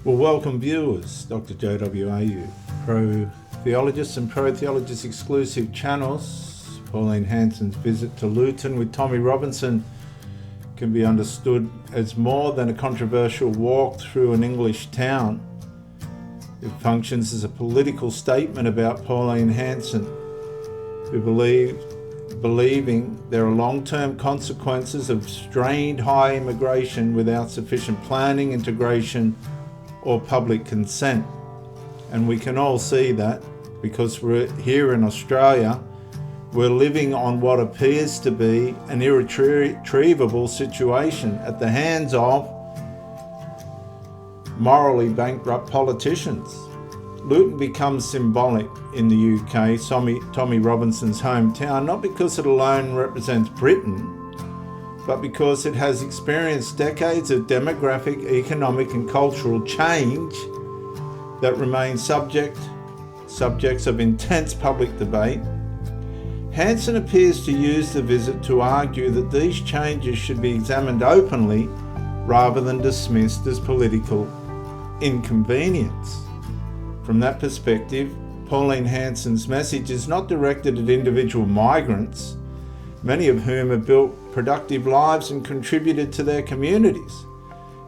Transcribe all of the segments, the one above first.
Well, welcome viewers, Dr. JWAU, pro-theologists and pro-theologists exclusive channels. Pauline Hanson's visit to Luton with Tommy Robinson can be understood as more than a controversial walk through an English town. It functions as a political statement about Pauline Hanson, who believing there are long-term consequences of strained high immigration without sufficient planning, integration, or public consent. And we can all see that because we're here in Australia, we're living on what appears to be an irretrievable situation at the hands of morally bankrupt politicians. Luton becomes symbolic in the UK, Tommy Robinson's hometown, not because it alone represents Britain, but because it has experienced decades of demographic, economic and cultural change that remain subjects of intense public debate. Hanson appears to use the visit to argue that these changes should be examined openly rather than dismissed as political inconvenience. From that perspective, Pauline Hanson's message is not directed at individual migrants, many of whom have built productive lives and contributed to their communities.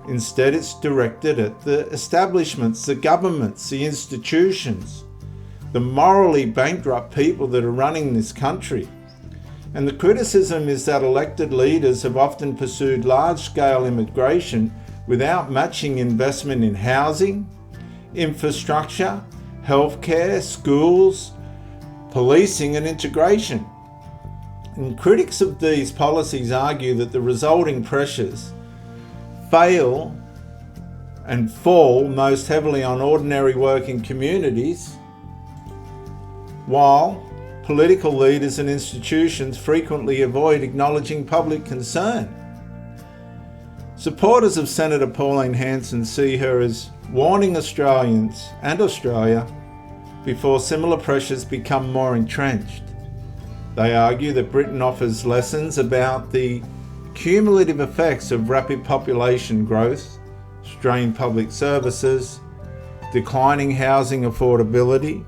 Instead, it's directed at the establishments, the governments, the institutions, the morally bankrupt people that are running this country. And the criticism is that elected leaders have often pursued large-scale immigration without matching investment in housing, infrastructure, healthcare, schools, policing and integration. And critics of these policies argue that the resulting pressures fail and fall most heavily on ordinary working communities, while political leaders and institutions frequently avoid acknowledging public concern. Supporters of Senator Pauline Hanson see her as warning Australians and Australia before similar pressures become more entrenched. They argue that Britain offers lessons about the cumulative effects of rapid population growth, strained public services, declining housing affordability,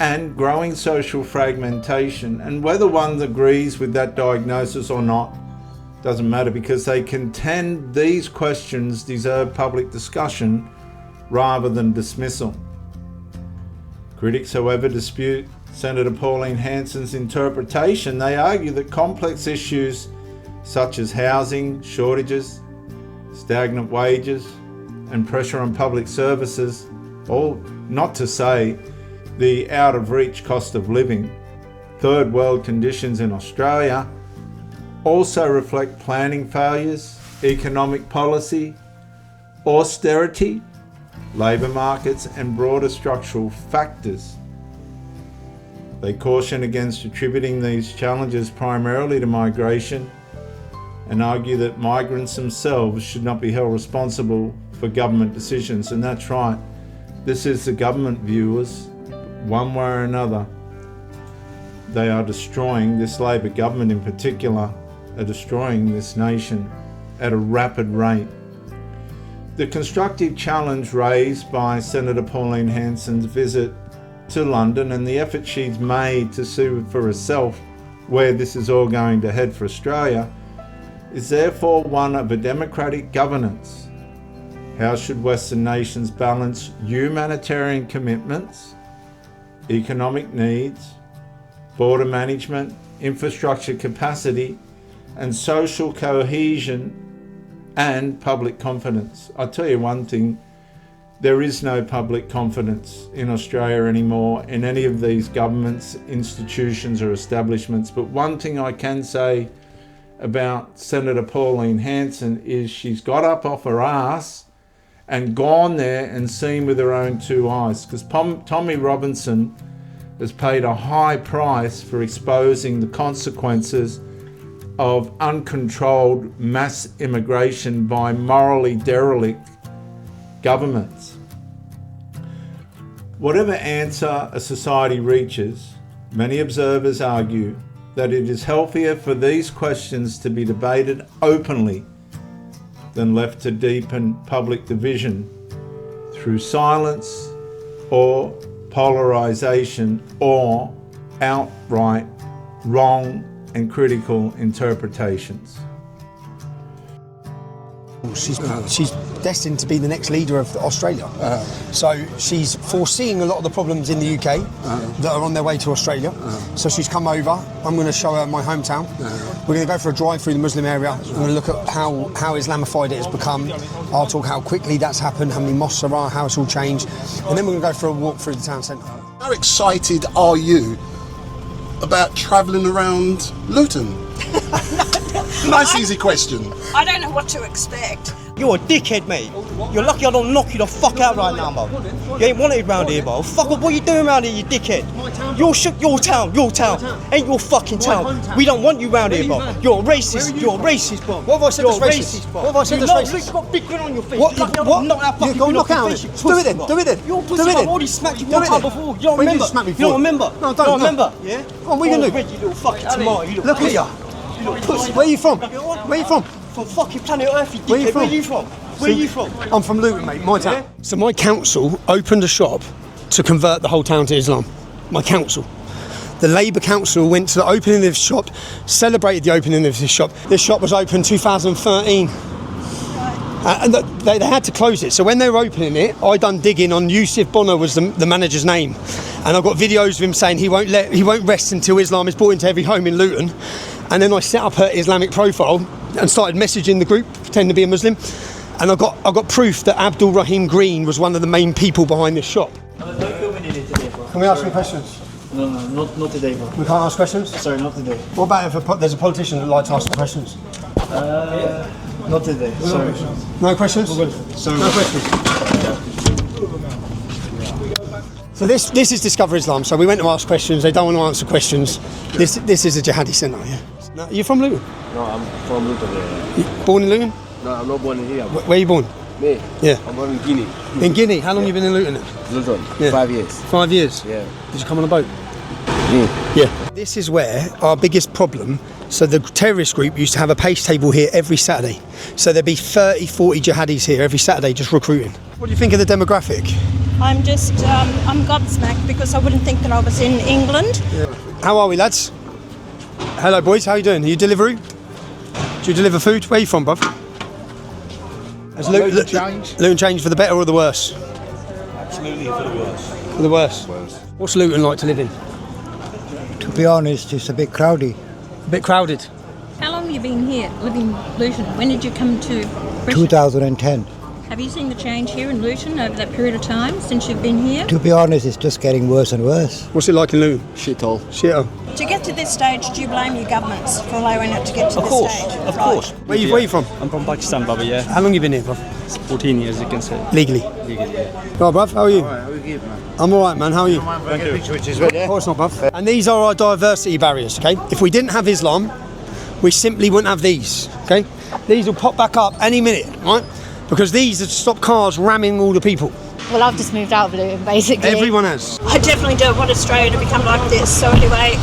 and growing social fragmentation. And whether one agrees with that diagnosis or not doesn't matter, because they contend these questions deserve public discussion rather than dismissal. Critics, however, dispute Senator Pauline Hanson's interpretation. They argue that complex issues such as housing shortages, stagnant wages, and pressure on public services, all not to say the out-of-reach cost of living, third world conditions in Australia, also reflect planning failures, economic policy, austerity, labour markets, and broader structural factors. They caution against attributing these challenges primarily to migration and argue that migrants themselves should not be held responsible for government decisions. And that's right, this is the government, viewers. One way or another, they are destroying, this Labor government in particular, are destroying this nation at a rapid rate. The constructive challenge raised by Senator Pauline Hanson's visit to London and the effort she's made to see for herself where this is all going to head for Australia is therefore one of a democratic governance. How should Western nations balance humanitarian commitments, economic needs, border management, infrastructure capacity, and social cohesion and public confidence? I'll tell you one thing, there is no public confidence in Australia anymore in any of these governments, institutions or establishments. But one thing I can say about Senator Pauline Hanson is she's got up off her ass and gone there and seen with her own two eyes, because Tommy Robinson has paid a high price for exposing the consequences of uncontrolled mass immigration by morally derelict governments. Whatever answer a society reaches, many observers argue that it is healthier for these questions to be debated openly than left to deepen public division through silence or polarisation or outright wrong and critical interpretations. She's destined to be the next leader of Australia. So she's foreseeing a lot of the problems in the UK that are on their way to Australia. So she's come over. I'm going to show her my hometown. We're going to go for a drive through the Muslim area. We're going to look at how Islamified it has become. I'll talk how quickly that's happened, how many mosques there are, how it's all changed. And then we're going to go for a walk through the town centre. How excited are you about travelling around Luton? Nice easy question. I don't know what to expect. You're a dickhead, mate. You're lucky I don't knock you the fuck out right now, bro. You ain't wanted round here, bro. Fuck up, what you doing round here, you dickhead? Your town. Ain't your fucking town. We don't want you round here, bro. You're a racist, bro. What have I said that's racist? Bro. What have I said that's racist? You've got a big grin on your face. What? You Go knock out on it. Do it then. You're pussy, I've already smacked you one time before. You don't When remember? you smacked me You don't before? remember? No, You don't remember? Yeah? Come on, what are you going to do? You little fucking tomato, you little Look at you. Where are you from? Where are you from? From fucking planet Earth, you Where are you dickhead. from? Where are you from? Where are you from? I'm from Luton, mate, my town. So my council opened a shop to convert the whole town to Islam. My council. The Labour Council went to the opening of this shop, celebrated the opening of this shop. This shop was opened 2013. And they had to close it. So when they were opening it, I done digging on Yusuf Bonner was the manager's name. And I've got videos of him saying he won't rest until Islam is brought into every home in Luton. And then I set up her Islamic profile and started messaging the group, pretending to be a Muslim. And I got proof that Abdul Rahim Green was one of the main people behind this shop. No filming in it today, bro. Can we ask some questions? No, not today, bro. We can't ask questions? Sorry, not today. What about if there's a politician that would like to ask some questions? Not today. Sorry. No questions? Sorry. No questions. So this is Discover Islam. So we went to ask questions. They don't want to answer questions. This is a jihadi centre. Yeah. No, you're from Luton? No, I'm from Luton. Yeah. Born in Luton? No, I'm not born in here. Where are you born? Me? Yeah. I'm born in Guinea. In Guinea. How long you been in Luton? Luton. Yeah. 5 years. 5 years. Yeah. Did you come on a boat? Me? Yeah. This is where our biggest problem. So the terrorist group used to have a pace table here every Saturday. So there'd be 30, 40 jihadis here every Saturday just recruiting. What do you think of the demographic? I'm just, I'm gobsmacked because I wouldn't think that I was in England. Yeah. How are we, lads? Hello, boys. How you doing? Are you Deliveroo? Do you deliver food? Where are you from, bruv? Has Luton changed for the better or the worse? Absolutely for the worse. For the worse. What's Luton like to live in? To be honest, it's a bit crowded. A bit crowded. How long have you been here, living in Luton? When did you come to Britain? 2010. Have you seen the change here in Luton over that period of time since you've been here? To be honest, it's just getting worse and worse. What's it like in Luton? Shithole. Shithole. To get to this stage, do you blame your governments for allowing it to get to this stage? Of course. Where you from? I'm from Pakistan, Baba, yeah. How long you been here, bruv? 14 years, you can say. Legally. Legally, yeah. Right, bruv, how are you? How are you keeping, man? I'm alright, man, how are you? Of Of course not, bruv. And these are our diversity barriers, okay? If we didn't have Islam, we simply wouldn't have these, okay? These will pop back up any minute, right? Because these are to stop cars ramming all the people. Well, I've just moved out of Luton, basically. Everyone has. I definitely don't want Australia to become like this. So anyway,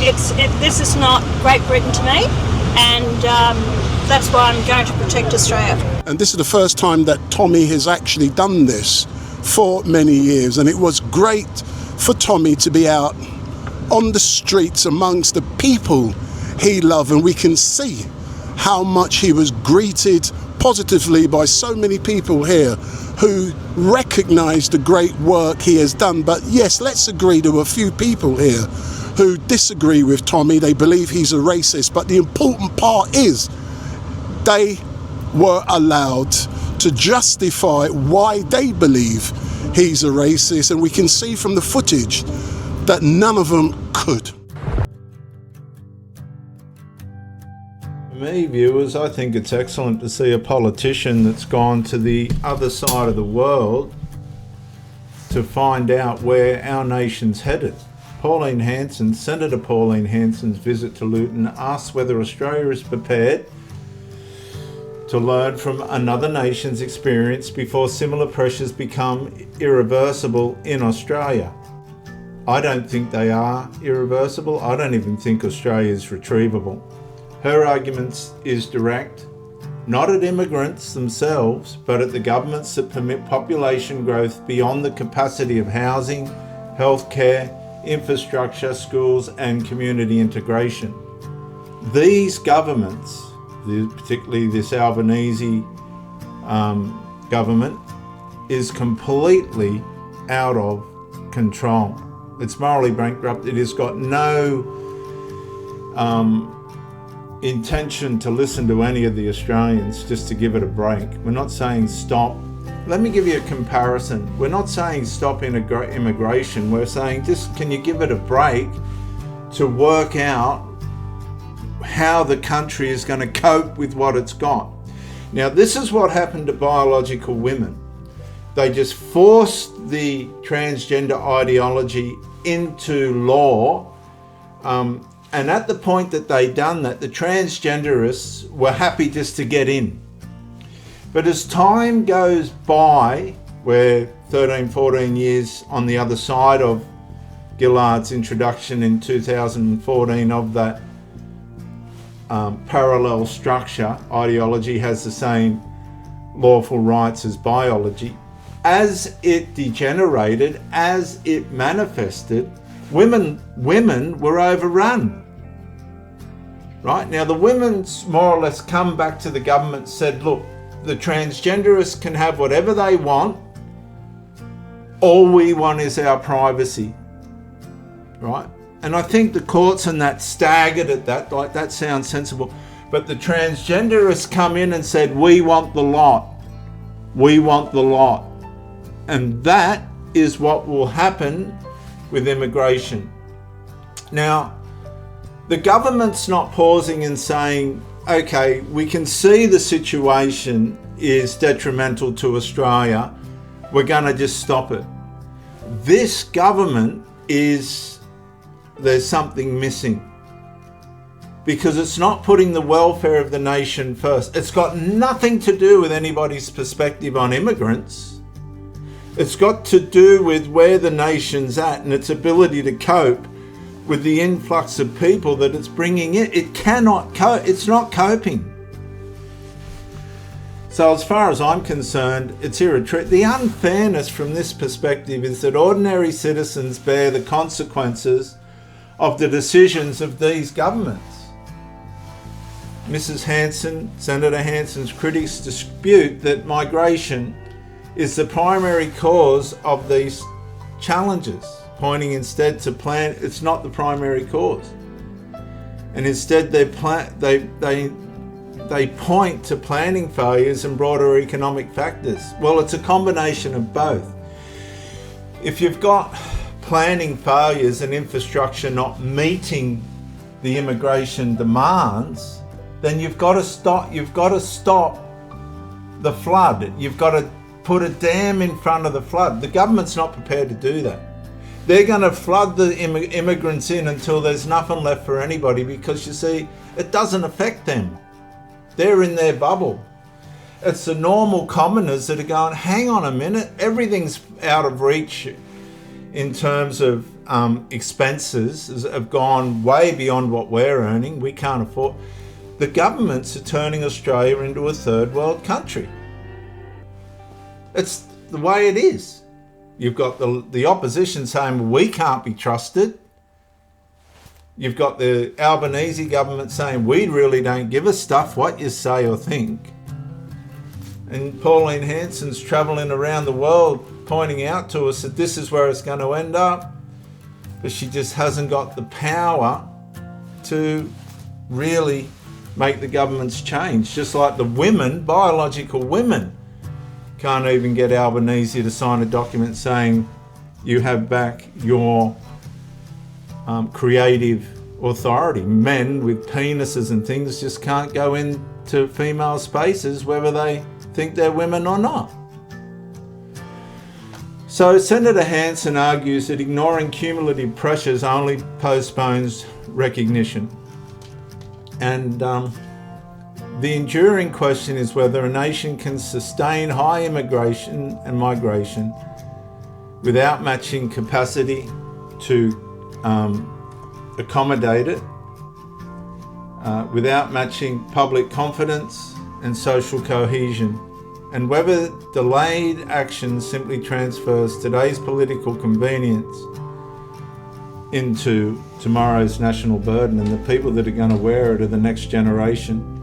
this is not Great Britain to me, and that's why I'm going to protect Australia. And this is the first time that Tommy has actually done this for many years, and it was great for Tommy to be out on the streets amongst the people he loved, and we can see how much he was greeted positively by so many people here who recognise the great work he has done. But yes, let's agree there were a few people here who disagree with Tommy. They believe he's a racist, but the important part is they were allowed to justify why they believe he's a racist, and we can see from the footage that none of them could. For me, viewers, I think it's excellent to see a politician that's gone to the other side of the world to find out where our nation's headed. Pauline Hanson, Senator Pauline Hanson's visit to Luton asks whether Australia is prepared to learn from another nation's experience before similar pressures become irreversible in Australia. I don't think they are irreversible. I don't even think Australia is retrievable. Her argument is direct. not at immigrants themselves, but at the governments that permit population growth beyond the capacity of housing, healthcare, infrastructure, schools, and community integration. These governments, particularly this Albanese government, is completely out of control. It's morally bankrupt. It has got no intention to listen to any of the Australians just to give it a break. We're not saying stop. Let me give you a comparison. We're not saying stop immigration. We're saying just can you give it a break to work out how the country is going to cope with what it's got. Now, this is what happened to biological women. They just forced the transgender ideology into law. And at the point that they done that, the transgenderists were happy just to get in. But as time goes by, we're 13, 14 years on the other side of Gillard's introduction in 2014 of that parallel structure, ideology has the same lawful rights as biology. As it degenerated, as it manifested, women were overrun. Right? Now the women's more or less come back to the government and said, look, the transgenderists can have whatever they want. All we want is our privacy. Right? And I think the courts and that staggered at that, like that sounds sensible. But the transgenderists come in and said, we want the lot. We want the lot. And that is what will happen with immigration. Now, the government's not pausing and saying, okay, we can see the situation is detrimental to Australia. We're going to just stop it. This government there's something missing, because it's not putting the welfare of the nation first. It's got nothing to do with anybody's perspective on immigrants. It's got to do with where the nation's at and its ability to cope with the influx of people that it's bringing in. It cannot cope. It's not coping. So as far as I'm concerned, it's irretrievable. The unfairness from this perspective is that ordinary citizens bear the consequences of the decisions of these governments. Mrs. Hanson, Senator Hanson's critics dispute that migration is the primary cause of these challenges, pointing instead to it's not the primary cause. And instead they point to planning failures and broader economic factors. Well, it's a combination of both. If you've got planning failures and infrastructure not meeting the immigration demands, then you've got to stop the flood. You've got to put a dam in front of the flood. The government's not prepared to do that. They're going to flood the immigrants in until there's nothing left for anybody, because you see, it doesn't affect them. They're in their bubble. It's the normal commoners that are going, hang on a minute, everything's out of reach in terms of expenses, have gone way beyond what we're earning. We can't afford. The governments are turning Australia into a third world country. It's the way it is. You've got the opposition saying we can't be trusted. You've got the Albanese government saying we really don't give a stuff what you say or think. And Pauline Hanson's travelling around the world pointing out to us that this is where it's going to end up. But she just hasn't got the power to really make the governments change. Just like the women, biological women, can't even get Albanese to sign a document saying you have back your creative authority. Men with penises and things just can't go into female spaces whether they think they're women or not. So Senator Hanson argues that ignoring cumulative pressures only postpones recognition. And the enduring question is whether a nation can sustain high immigration and migration without matching capacity to accommodate it, without matching public confidence and social cohesion, and whether delayed action simply transfers today's political convenience into tomorrow's national burden, and the people that are going to wear it are the next generation.